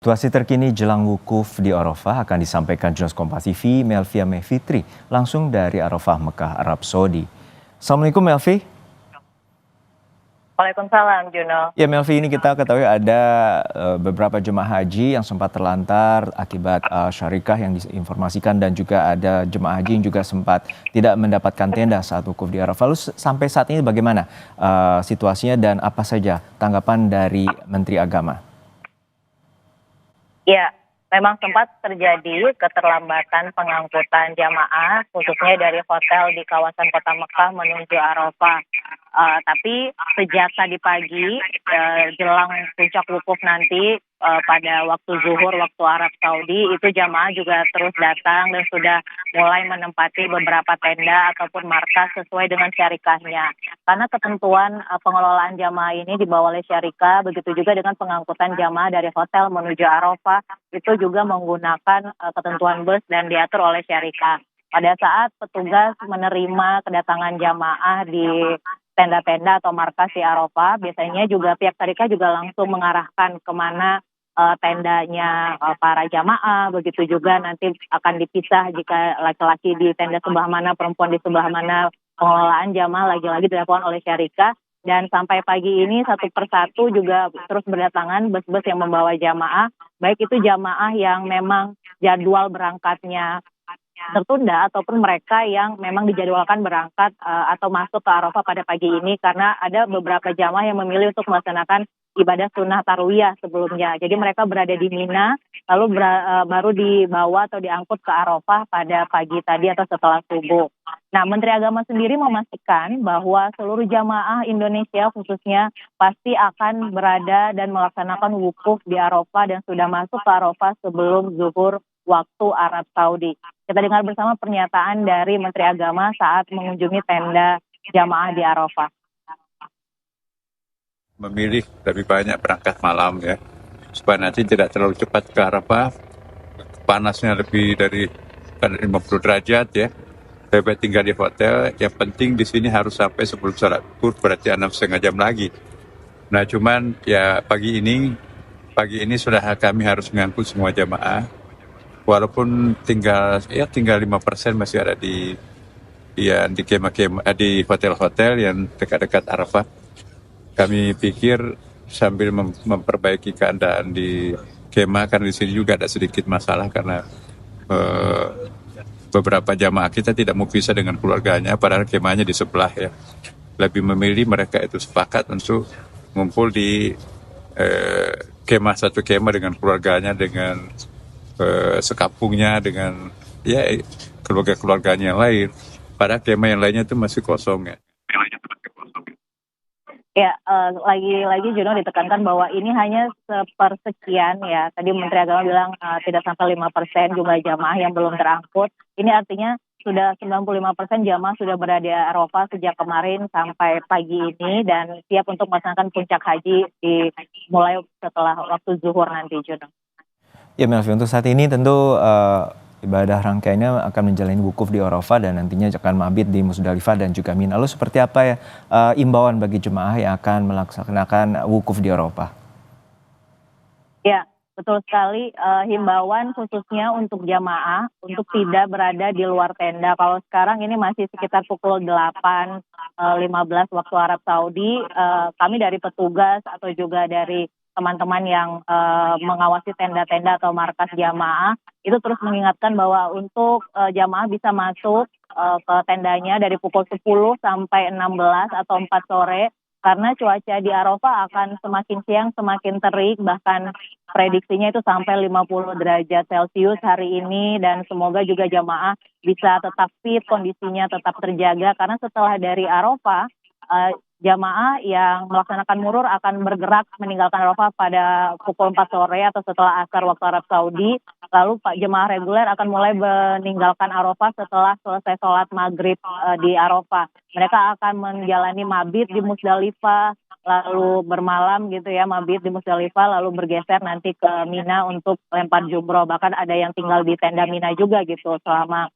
Situasi terkini jelang wukuf di Arafah akan disampaikan jurnalis Kompas TV Melvia Mevitri langsung dari Arafah, Mekah, Arab Saudi. Assalamualaikum Melvi. Waalaikumsalam, Juno. Ya Melvi, ini kita ketahui ada beberapa jemaah haji yang sempat terlantar akibat syarikah yang diinformasikan, dan juga ada jemaah haji yang juga sempat tidak mendapatkan tenda saat wukuf di Arafah. Lalu sampai saat ini bagaimana situasinya dan apa saja tanggapan dari Menteri Agama? Ya, memang sempat terjadi keterlambatan pengangkutan jamaah, khususnya dari hotel di kawasan Kota Mekah menuju Arafah. Tapi sejak tadi pagi, jelang puncak wukuf nanti, pada waktu zuhur waktu Arab Saudi, itu jamaah juga terus datang dan sudah mulai menempati beberapa tenda ataupun markas sesuai dengan syarikahnya. Karena ketentuan pengelolaan jamaah ini dibawa oleh syarikah, begitu juga dengan pengangkutan jamaah dari hotel menuju Arafah, itu juga menggunakan ketentuan bus dan diatur oleh syarikah. Pada saat petugas menerima kedatangan jamaah di tenda-tenda atau markas di Arafah, biasanya juga pihak syarikah juga langsung mengarahkan kemana tendanya para jamaah, begitu juga nanti akan dipisah jika laki-laki di tenda sebelah mana, perempuan di sebelah mana. Pengelolaan jamaah lagi-lagi dilakukan oleh syarikah, dan sampai pagi ini satu persatu juga terus berdatangan bus-bus yang membawa jamaah, baik itu jamaah yang memang jadwal berangkatnya tertunda ataupun mereka yang memang dijadwalkan berangkat atau masuk ke Arafah pada pagi ini, karena ada beberapa jamaah yang memilih untuk melaksanakan ibadah sunnah tarwiyah sebelumnya. Jadi mereka berada di Mina lalu baru dibawa atau diangkut ke Arafah pada pagi tadi atau setelah subuh. Nah, Menteri Agama sendiri memastikan bahwa seluruh jamaah Indonesia khususnya pasti akan berada dan melaksanakan wukuf di Arafah dan sudah masuk ke Arafah sebelum zuhur waktu Arab Saudi. Kita dengar bersama pernyataan dari Menteri Agama saat mengunjungi tenda jamaah di Arafah. Memilih lebih banyak berangkat malam ya, supaya nanti tidak terlalu cepat ke Arafah. Panasnya lebih dari 50 derajat ya. Lebih tinggal di hotel. Yang penting di sini harus sampai sebelum sholat zuhur, berarti 6,5 jam lagi. Nah cuman ya pagi ini sudah kami harus mengangkut semua jamaah. Walaupun tinggal 5% masih ada di kemah-kemah, di hotel-hotel yang dekat-dekat Arafah. Kami pikir sambil memperbaiki keadaan di kemah, karena di sini juga ada sedikit masalah karena beberapa jamaah kita tidak mau pisah dengan keluarganya, padahal kemahnya di sebelah ya. Lebih memilih mereka itu sepakat untuk ngumpul di satu kemah dengan keluarganya, dengan sekampungnya, dengan ya keluarga-keluarganya yang lain. Padahal kemah yang lainnya itu masih kosong ya. Ya, lagi-lagi Juno ditekankan bahwa ini hanya sepersekian ya. Tadi Menteri Agama bilang tidak sampai 5% jumlah jamaah yang belum terangkut. Ini artinya sudah 95% jamaah sudah berada di Arafah sejak kemarin sampai pagi ini dan siap untuk melaksanakan puncak haji mulai setelah waktu zuhur nanti, Juno. Ya Melvi, untuk saat ini tentu ibadah rangkaiannya akan menjalani wukuf di Arafah dan nantinya akan mabit di Musdalifah dan juga Mina. Lalu seperti apa ya imbauan bagi jemaah yang akan melaksanakan wukuf di Arafah? Ya, betul sekali. Himbauan khususnya untuk jamaah untuk tidak berada di luar tenda. Kalau sekarang ini masih sekitar pukul 8.15 waktu Arab Saudi, kami dari petugas atau juga dari teman-teman yang mengawasi tenda-tenda atau markas jamaah itu terus mengingatkan bahwa untuk jamaah bisa masuk ke tendanya dari pukul 10 sampai 16 atau 4 sore, karena cuaca di Arafah akan semakin siang semakin terik, bahkan prediksinya itu sampai 50 derajat Celcius hari ini, dan semoga juga jamaah bisa tetap fit, kondisinya tetap terjaga, karena setelah dari Arafah jamaah yang melaksanakan murur akan bergerak meninggalkan Arafah pada pukul 4 sore atau setelah asar waktu Arab Saudi. Lalu jemaah reguler akan mulai meninggalkan Arafah setelah selesai sholat maghrib di Arafah. Mereka akan menjalani mabit di Musdalifah, lalu bermalam gitu ya, mabit di Musdalifah, lalu bergeser nanti ke Mina untuk lempar jumroh. Bahkan ada yang tinggal di tenda Mina juga gitu selama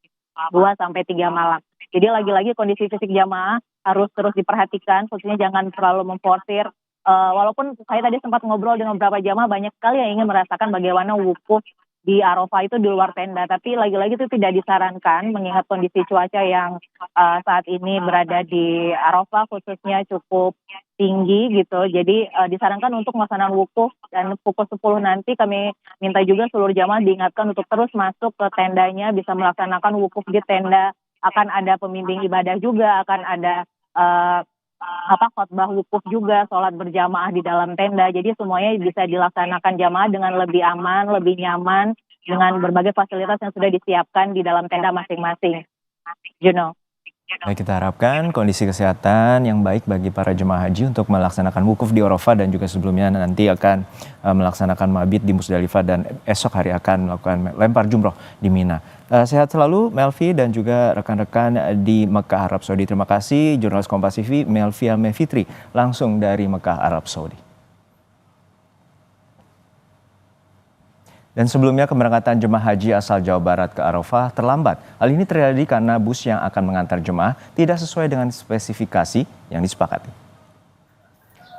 2-3 malam. Jadi lagi-lagi kondisi fisik jamaah harus terus diperhatikan, khususnya jangan terlalu memforsir walaupun saya tadi sempat ngobrol dengan beberapa jamaah, banyak sekali yang ingin merasakan bagaimana wukuf di Arafah itu di luar tenda, tapi lagi-lagi itu tidak disarankan mengingat kondisi cuaca yang saat ini berada di Arafah khususnya cukup tinggi gitu. Jadi disarankan untuk melaksanakan wukuf, dan pukul 10 nanti kami minta juga seluruh jamaah diingatkan untuk terus masuk ke tendanya, bisa melaksanakan wukuf di tenda. Akan ada pembimbing ibadah juga, akan ada khotbah wukuf juga, sholat berjamaah di dalam tenda. Jadi semuanya bisa dilaksanakan jamaah dengan lebih aman, lebih nyaman, dengan berbagai fasilitas yang sudah disiapkan di dalam tenda masing-masing. Juno. Baik, kita harapkan kondisi kesehatan yang baik bagi para jemaah haji untuk melaksanakan wukuf di Arafah, dan juga sebelumnya nanti akan melaksanakan mabit di Musdalifah, dan esok hari akan melakukan lempar jumroh di Mina. Sehat selalu Melvi dan juga rekan-rekan di Mekah, Arab Saudi. Terima kasih jurnalis Kompas TV Melvi Almefitri langsung dari Mekah, Arab Saudi. Dan sebelumnya keberangkatan jemaah haji asal Jawa Barat ke Arafah terlambat. Hal ini terjadi karena bus yang akan mengantar jemaah tidak sesuai dengan spesifikasi yang disepakati.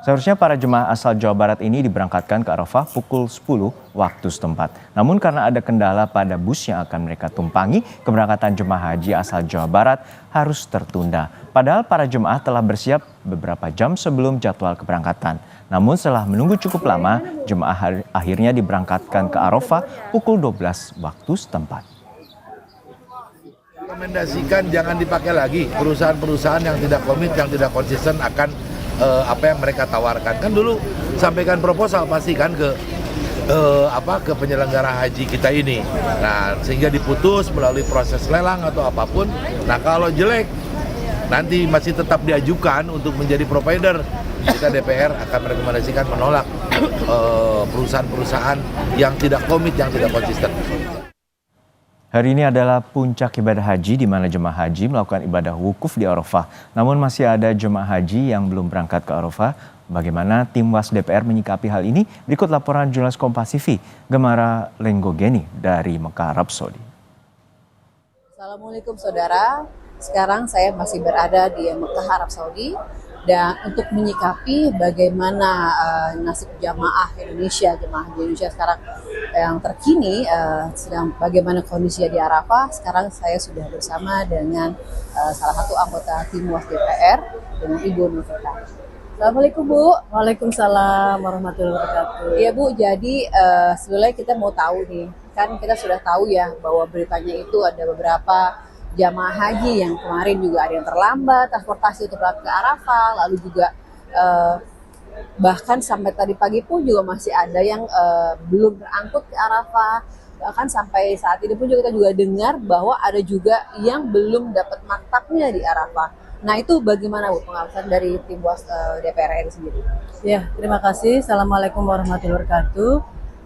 Seharusnya para jemaah asal Jawa Barat ini diberangkatkan ke Arafah pukul 10 waktu setempat. Namun karena ada kendala pada bus yang akan mereka tumpangi, keberangkatan jemaah haji asal Jawa Barat harus tertunda. Padahal para jemaah telah bersiap beberapa jam sebelum jadwal keberangkatan. Namun setelah menunggu cukup lama, jemaah akhirnya diberangkatkan ke Arafah pukul 12 waktu setempat. Rekomendasikan jangan dipakai lagi perusahaan-perusahaan yang tidak komit, yang tidak konsisten akan apa yang mereka tawarkan. Kan dulu sampaikan proposal pasti kan ke penyelenggara haji kita ini. Nah, sehingga diputus melalui proses lelang atau apapun. Nah, kalau jelek nanti masih tetap diajukan untuk menjadi provider. Kita DPR akan merekomendasikan menolak perusahaan-perusahaan yang tidak komit, yang tidak konsisten. Hari ini adalah puncak ibadah haji di mana jemaah haji melakukan ibadah wukuf di Arafah. Namun masih ada jemaah haji yang belum berangkat ke Arafah. Bagaimana tim Was DPR menyikapi hal ini? Berikut laporan jurnalis Kompas TV Gemara Lenggogeni dari Mekah, Arab Saudi. Assalamualaikum saudara, sekarang saya masih berada di Mekah, Arab Saudi. Dan untuk menyikapi bagaimana nasib jamaah jemaah Indonesia sekarang yang terkini, sedang bagaimana kondisinya di Arafah, sekarang saya sudah bersama dengan salah satu anggota tim Was DPR, dengan Ibu Nurfita. Assalamualaikum Bu. Waalaikumsalam warahmatullahi wabarakatuh. Iya Bu, jadi sebenarnya kita mau tahu nih, kan kita sudah tahu ya bahwa beritanya itu ada beberapa jamaah haji yang kemarin juga ada yang terlambat transportasi untuk berangkat ke Arafah, lalu juga bahkan sampai tadi pagi pun juga masih ada yang belum berangkut ke Arafah, bahkan sampai saat ini pun juga kita juga dengar bahwa ada juga yang belum dapat maktabnya di Arafah. Nah, itu bagaimana Bu pengawasan dari tim Was DPR RI sendiri? Ya, terima kasih. Assalamualaikum warahmatullahi wabarakatuh.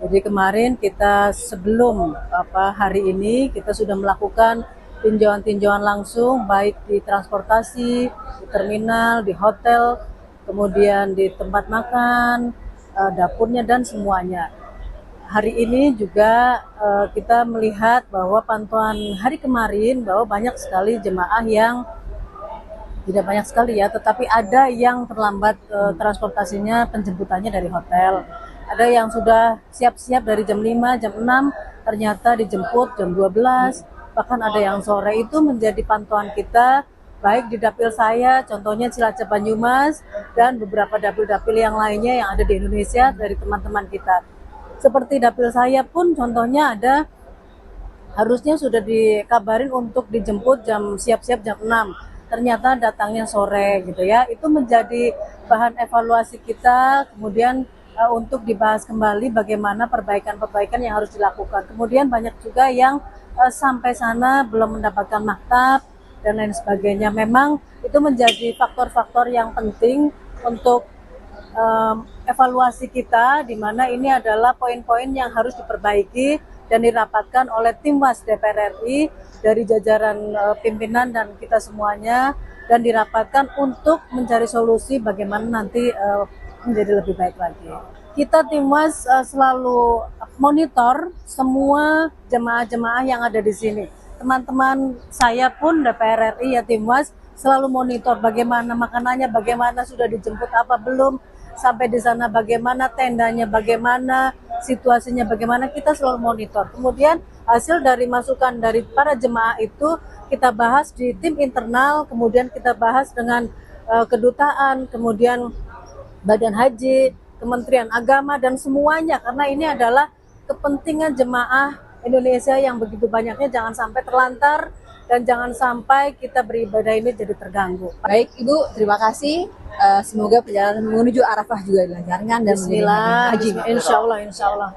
Jadi kemarin kita sebelum hari ini kita sudah melakukan tinjauan-tinjauan langsung, baik di transportasi, di terminal, di hotel, kemudian di tempat makan, dapurnya dan semuanya. Hari ini juga kita melihat bahwa pantauan hari kemarin bahwa banyak sekali jemaah yang tidak banyak sekali ya, tetapi ada yang terlambat transportasinya, penjemputannya dari hotel. Ada yang sudah siap-siap dari jam 5, jam 6, ternyata dijemput jam 12. Bahkan ada yang sore. Itu menjadi pantauan kita, baik di dapil saya, contohnya Cilacap Banyumas, dan beberapa dapil-dapil yang lainnya yang ada di Indonesia dari teman-teman kita. Seperti dapil saya pun contohnya ada, harusnya sudah dikabarin untuk dijemput siap-siap jam 6. Ternyata datangnya sore gitu ya. Itu menjadi bahan evaluasi kita, kemudian untuk dibahas kembali bagaimana perbaikan-perbaikan yang harus dilakukan. Kemudian banyak juga yang sampai sana belum mendapatkan maktab dan lain sebagainya. Memang itu menjadi faktor-faktor yang penting untuk evaluasi kita, di mana ini adalah poin-poin yang harus diperbaiki dan dirapatkan oleh tim Was DPR RI dari jajaran pimpinan dan kita semuanya, dan dirapatkan untuk mencari solusi bagaimana nanti menjadi lebih baik lagi. Kita tim Was selalu monitor semua jemaah-jemaah yang ada di sini. Teman-teman saya pun DPR RI ya tim Was selalu monitor bagaimana makanannya, bagaimana sudah dijemput apa belum, sampai di sana bagaimana tendanya, bagaimana situasinya, bagaimana kita selalu monitor. Kemudian hasil dari masukan dari para jemaah itu kita bahas di tim internal, kemudian kita bahas dengan kedutaan, kemudian Badan Haji, Kementerian Agama, dan semuanya, karena ini adalah kepentingan jemaah Indonesia yang begitu banyaknya, jangan sampai terlantar dan jangan sampai kita beribadah ini jadi terganggu. Baik Ibu, terima kasih. Semoga perjalanan menuju Arafah juga dilancarkan dan Bismillah, haji. insya Allah.